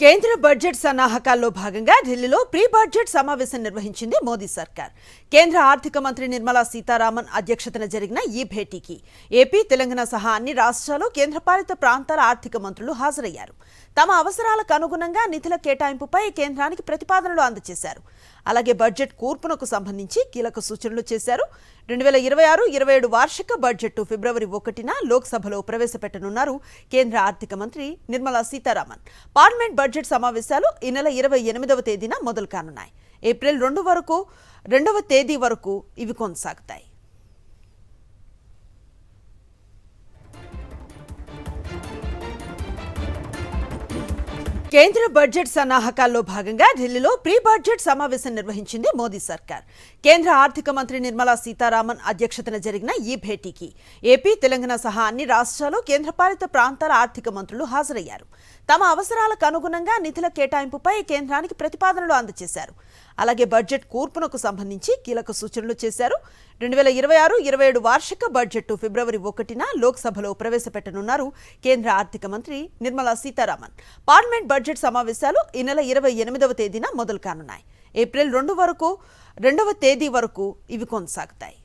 కేంద్ర బడ్జెట్ సన్నాహకాల్లో భాగంగా ఢిల్లీలో ప్రీ బడ్జెట్ సమావేశం నిర్వహించింది మోదీ సర్కార్. కేంద్ర ఆర్థిక మంత్రి నిర్మలా సీతారామన్ అధ్యక్షతన జరిగిన ఈ భేటీకి ఏపీ, తెలంగాణ సహా అన్ని రాష్ట్రాలు, కేంద్రపాలిత ప్రాంతాల ఆర్థిక మంత్రులు హాజరయ్యారు. తమ అవసరాలకు అనుగుణంగా నిధుల కేటాయింపుపై కేంద్రానికి ప్రతిపాదనలు అందజేశారు. అలాగే బడ్జెట్ కూర్పునకు సంబంధించి కీలక సూచనలు చేశారు. 2026-27 వార్షిక బడ్జెట్ ఫిబ్రవరి 1న లోక్సభలో ప్రవేశపెట్టనున్నారు కేంద్ర ఆర్థిక మంత్రి నిర్మలా సీతారామన్. పార్లమెంట్ బడ్జెట్ సమావేశాలు ఈ నెల 28వ తేదీన మొదలు కానున్నాయి. ఏప్రిల్ 2వ తేదీ వరకు ఇవి కొనసాగుతాయి. కేంద్ర బడ్జెట్ సన్నాహకాల్లో భాగంగా ఢిల్లీలో ప్రీ బడ్జెట్ సమావేశం నిర్వహించింది మోదీ సర్కార్. కేంద్ర ఆర్థిక మంత్రి నిర్మలా సీతారామన్ అధ్యక్షతన జరిగిన ఈ భేటీకి ఏపీ, తెలంగాణ సహా అన్ని రాష్ట్రాలు, కేంద్రపాలిత ప్రాంతాల ఆర్థిక మంత్రులు హాజరయ్యారు. తమ అవసరాలకు అనుగుణంగా నిధుల కేటాయింపుపై కేంద్రానికి ప్రతిపాదనలు అందజేశారు. అలాగే బడ్జెట్ కూర్పునకు సంబంధించి కీలక సూచనలు చేశారు. 2026-27 వార్షిక బడ్జెట్ ఫిబ్రవరి 1న లోక్సభలో ప్రవేశపెట్టనున్నారు కేంద్ర ఆర్థిక మంత్రి నిర్మలా సీతారామన్. పార్లమెంట్ బడ్జెట్ సమావేశాలు ఈ నెల 28వ తేదీన మొదలు కానున్నాయి. ఏప్రిల్ 2వ తేదీ వరకు ఇవి కొనసాగుతాయి.